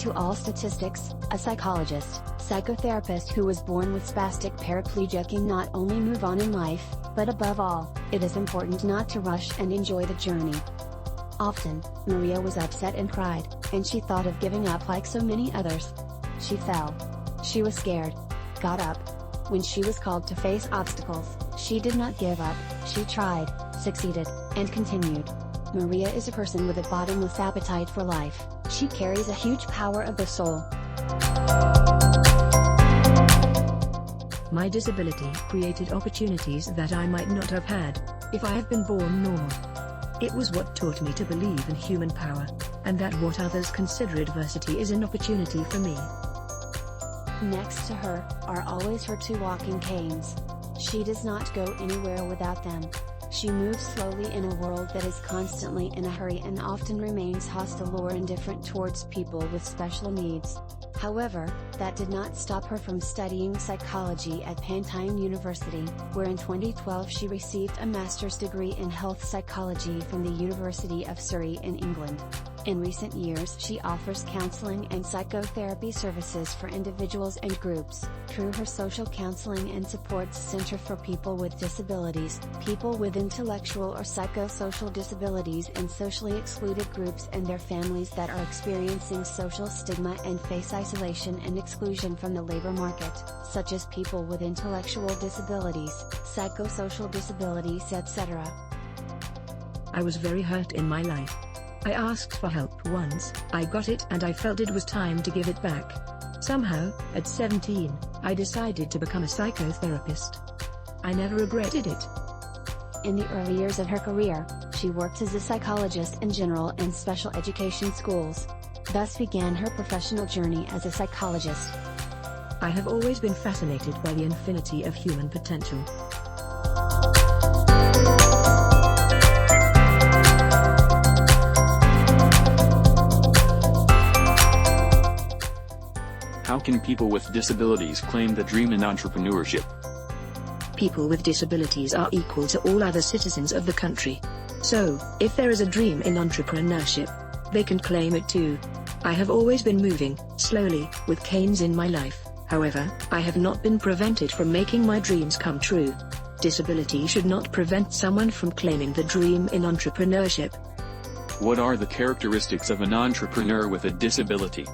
to all statistics, a psychologist, psychotherapist who was born with spastic paraplegia can not only move on in life, but above all, it is important not to rush and enjoy the journey. Often, Maria was upset and cried, and she thought of giving up like so many others. She fell. She was scared. Got up. When she was called to face obstacles, she did not give up, she tried, succeeded, and continued. Maria is a person with a bottomless appetite for life. She carries a huge power of the soul. My disability created opportunities that I might not have had if I had been born normal. It was what taught me to believe in human power, and that what others consider adversity is an opportunity for me. Next to her are always her 2 walking canes. She does not go anywhere without them. She moves slowly in a world that is constantly in a hurry and often remains hostile or indifferent towards people with special needs. However, that did not stop her from studying psychology at Pantine University, where in 2012 she received a master's degree in health psychology from the University of Surrey in England. In recent years she offers counseling and psychotherapy services for individuals and groups, through her social counseling and supports Center for People with Disabilities, people with intellectual or psychosocial disabilities and socially excluded groups and their families that are experiencing social stigma and face isolation and exclusion from the labor market, such as people with intellectual disabilities, psychosocial disabilities, etc. I was very hurt in my life. I asked for help once, I got it and I felt it was time to give it back. Somehow, at 17, I decided to become a psychotherapist. I never regretted it. In the early years of her career, she worked as a psychologist in general and special education schools. Thus began her professional journey as a psychologist. I have always been fascinated by the infinity of human potential. How can people with disabilities claim the dream in entrepreneurship? People with disabilities are equal to all other citizens of the country. So, if there is a dream in entrepreneurship, they can claim it too. I have always been moving, slowly, with canes in my life. However, I have not been prevented from making my dreams come true. Disability should not prevent someone from claiming the dream in entrepreneurship. What are the characteristics of an entrepreneur with a disability?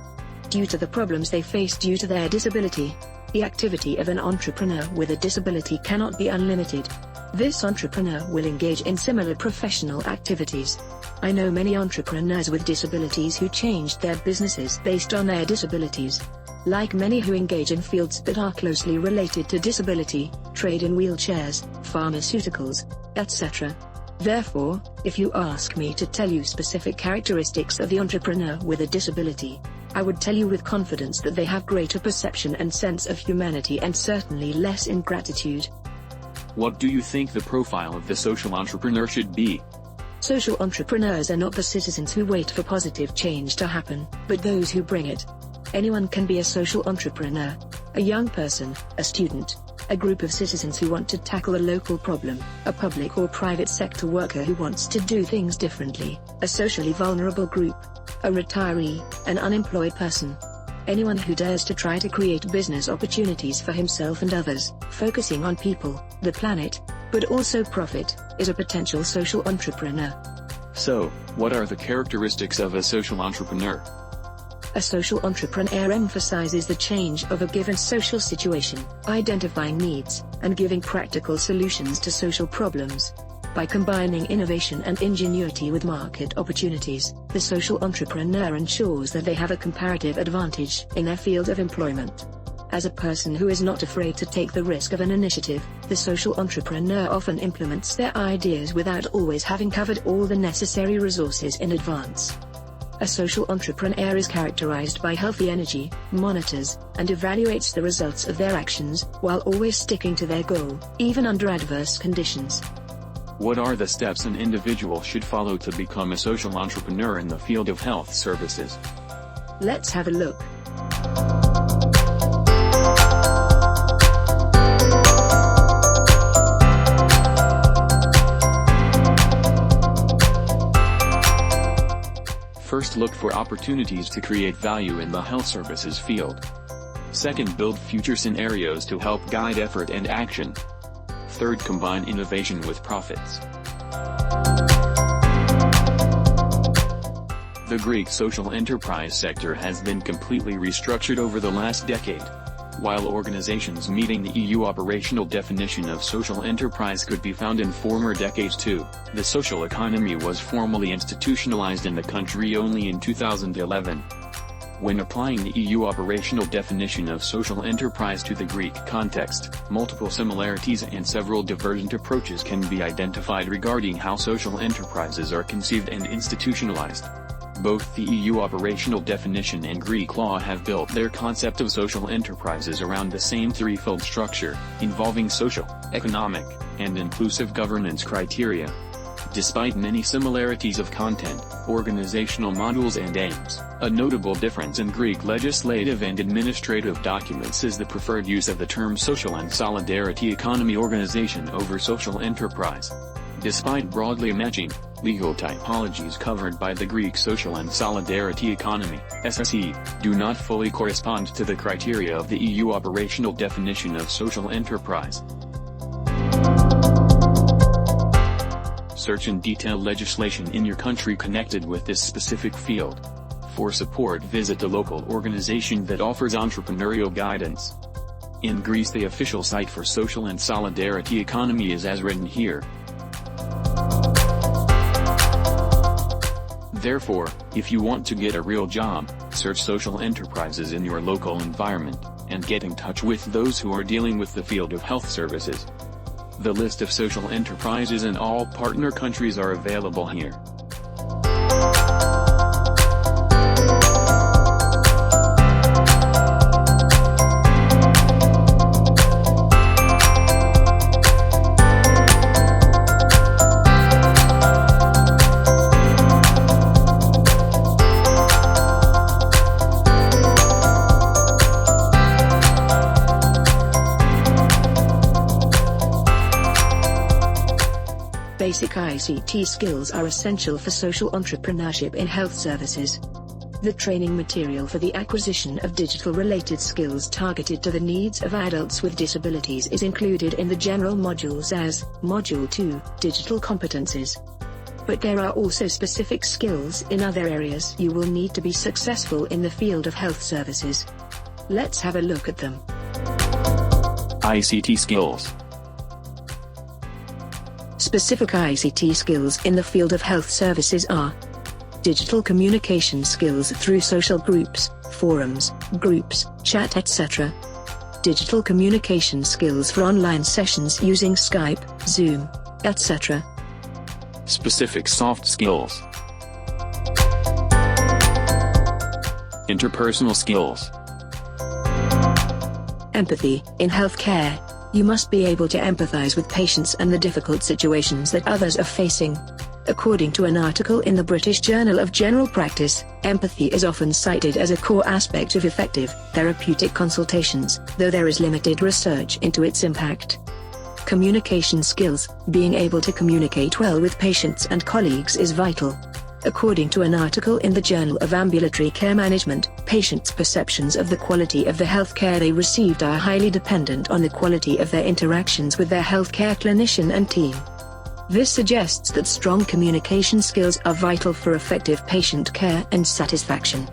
Due to the problems they face due to their disability, the activity of an entrepreneur with a disability cannot be unlimited. This entrepreneur will engage in similar professional activities. I know many entrepreneurs with disabilities who changed their businesses based on their disabilities. Like many who engage in fields that are closely related to disability, trade in wheelchairs, pharmaceuticals, etc. Therefore, if you ask me to tell you specific characteristics of the entrepreneur with a disability, I would tell you with confidence that they have greater perception and sense of humanity and certainly less ingratitude. What do you think the profile of the social entrepreneur should be? Social entrepreneurs are not the citizens who wait for positive change to happen, but those who bring it. Anyone can be a social entrepreneur. A young person, a student, a group of citizens who want to tackle a local problem, a public or private sector worker who wants to do things differently, a socially vulnerable group, a retiree, an unemployed person. Anyone who dares to try to create business opportunities for himself and others, focusing on people, the planet, but also profit, is a potential social entrepreneur. So, what are the characteristics of a social entrepreneur? A social entrepreneur emphasizes the change of a given social situation, identifying needs, and giving practical solutions to social problems. By combining innovation and ingenuity with market opportunities, the social entrepreneur ensures that they have a comparative advantage in their field of employment. As a person who is not afraid to take the risk of an initiative, the social entrepreneur often implements their ideas without always having covered all the necessary resources in advance. A social entrepreneur is characterized by healthy energy, monitors, and evaluates the results of their actions, while always sticking to their goal, even under adverse conditions. What are the steps an individual should follow to become a social entrepreneur in the field of health services? Let's have a look. First, look for opportunities to create value in the health services field. Second, build future scenarios to help guide effort and action. Third, combine innovation with profits. The Greek social enterprise sector has been completely restructured over the last decade. While organizations meeting the EU operational definition of social enterprise could be found in former decades too, the social economy was formally institutionalized in the country only in 2011. When applying the EU operational definition of social enterprise to the Greek context, multiple similarities and several divergent approaches can be identified regarding how social enterprises are conceived and institutionalized. Both the EU operational definition and Greek law have built their concept of social enterprises around the same threefold structure, involving social, economic, and inclusive governance criteria. Despite many similarities of content, organizational models and aims, a notable difference in Greek legislative and administrative documents is the preferred use of the term social and solidarity economy organization over social enterprise. Despite broadly matching legal typologies covered by the Greek social and solidarity economy (SSE), do not fully correspond to the criteria of the EU operational definition of social enterprise. Search in detail legislation in your country connected with this specific field. For support, visit the local organization that offers entrepreneurial guidance. In Greece, the official site for social and solidarity economy is as written here. Therefore, if you want to get a real job, search social enterprises in your local environment, and get in touch with those who are dealing with the field of health services. The list of social enterprises in all partner countries are available here. Basic ICT skills are essential for social entrepreneurship in health services. The training material for the acquisition of digital-related skills targeted to the needs of adults with disabilities is included in the general modules as Module 2, Digital Competencies. But there are also specific skills in other areas you will need to be successful in the field of health services. Let's have a look at them. ICT skills. Specific ICT skills in the field of health services are digital communication skills through social groups, forums, groups, chat, etc. Digital communication skills for online sessions using Skype, Zoom, etc. Specific soft skills. Interpersonal skills. Empathy. In healthcare, you must be able to empathize with patients and the difficult situations that others are facing. According to an article in the British Journal of General Practice, empathy is often cited as a core aspect of effective, therapeutic consultations, though there is limited research into its impact. Communication skills. Being able to communicate well with patients and colleagues is vital. According to an article in the Journal of Ambulatory Care Management, patients' perceptions of the quality of the healthcare they received are highly dependent on the quality of their interactions with their healthcare clinician and team. This suggests that strong communication skills are vital for effective patient care and satisfaction.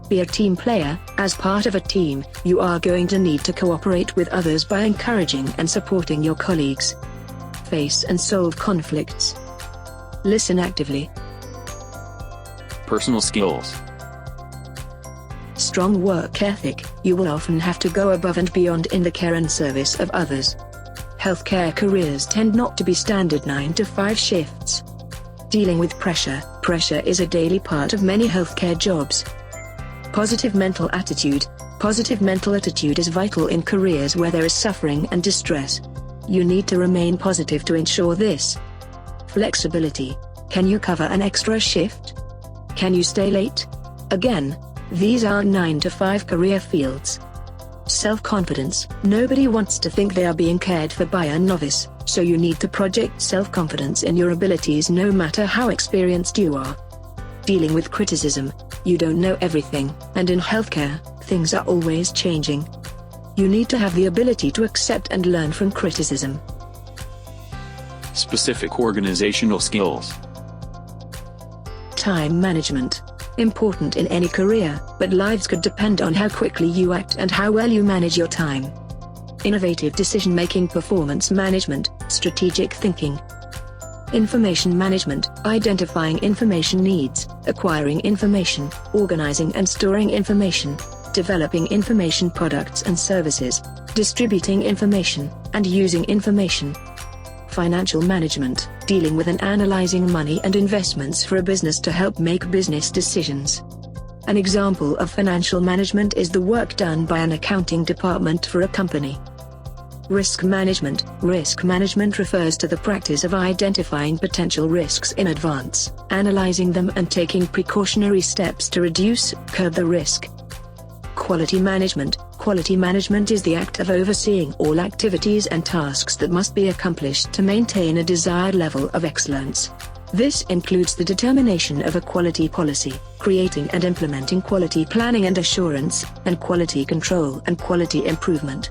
Be a team player. As part of a team, you are going to need to cooperate with others by encouraging and supporting your colleagues. Face and solve conflicts. Listen actively. Personal skills. Strong work ethic. You will often have to go above and beyond in the care and service of others. Healthcare careers tend not to be standard 9-to-5 shifts. Dealing with pressure. Pressure is a daily part of many healthcare jobs. Positive mental attitude. Positive mental attitude is vital in careers where there is suffering and distress. You need to remain positive to ensure this. Flexibility. Can you cover an extra shift? Can you stay late? Again, these are 9-to-5 career fields. Self-confidence. Nobody wants to think they are being cared for by a novice, so you need to project self-confidence in your abilities no matter how experienced you are. dealing with criticism. You don't know everything, and in healthcare, things are always changing. You need to have the ability to accept and learn from criticism. Specific organizational skills. Time management. Important in any career, but lives could depend on how quickly you act and how well you manage your time. Innovative decision-making, performance management, strategic thinking. Information management, identifying information needs, acquiring information, organizing and storing information, developing information products and services, distributing information, and using information. Financial management, dealing with and analyzing money and investments for a business to help make business decisions. An example of financial management is the work done by an accounting department for a company. Risk management. Risk management refers to the practice of identifying potential risks in advance, analyzing them and taking precautionary steps to reduce, curb the risk. Quality management. Quality management is the act of overseeing all activities and tasks that must be accomplished to maintain a desired level of excellence. This includes the determination of a quality policy, creating and implementing quality planning and assurance, and quality control and quality improvement.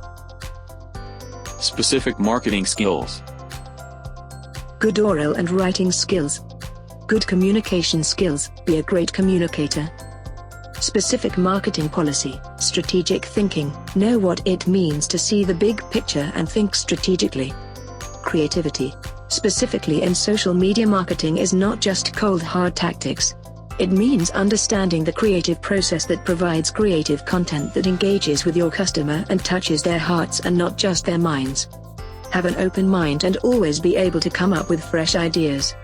Specific marketing skills. Good oral and writing skills. Good communication skills, be a great communicator. Specific marketing policy, strategic thinking, know what it means to see the big picture and think strategically. Creativity. Specifically in social media marketing is not just cold hard tactics. It means understanding the creative process that provides creative content that engages with your customer and touches their hearts and not just their minds. Have an open mind and always be able to come up with fresh ideas.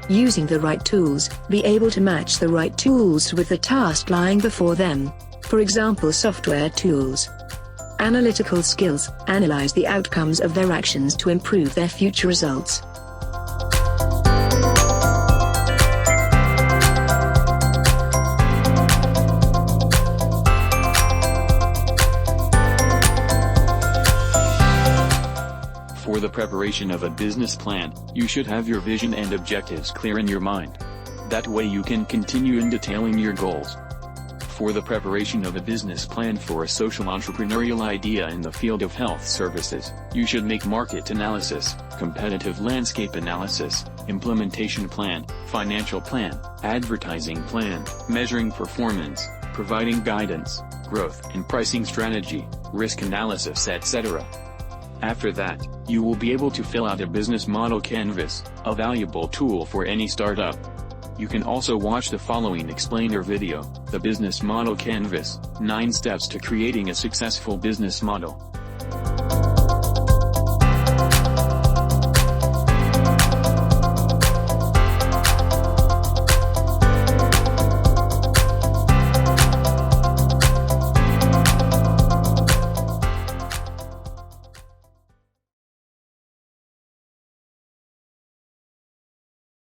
Using the right tools, be able to match the right tools with the task lying before them. For example, software tools. Analytical skills, analyze the outcomes of their actions to improve their future results. For the preparation of a business plan, you should have your vision and objectives clear in your mind. That way you can continue in detailing your goals. For the preparation of a business plan for a social entrepreneurial idea in the field of health services, you should make market analysis, competitive landscape analysis, implementation plan, financial plan, advertising plan, measuring performance, providing guidance, growth and pricing strategy, risk analysis, etc. After that, you will be able to fill out a business model canvas, a valuable tool for any startup. You can also watch the following explainer video, The Business Model Canvas, 9 Steps to Creating a Successful Business Model.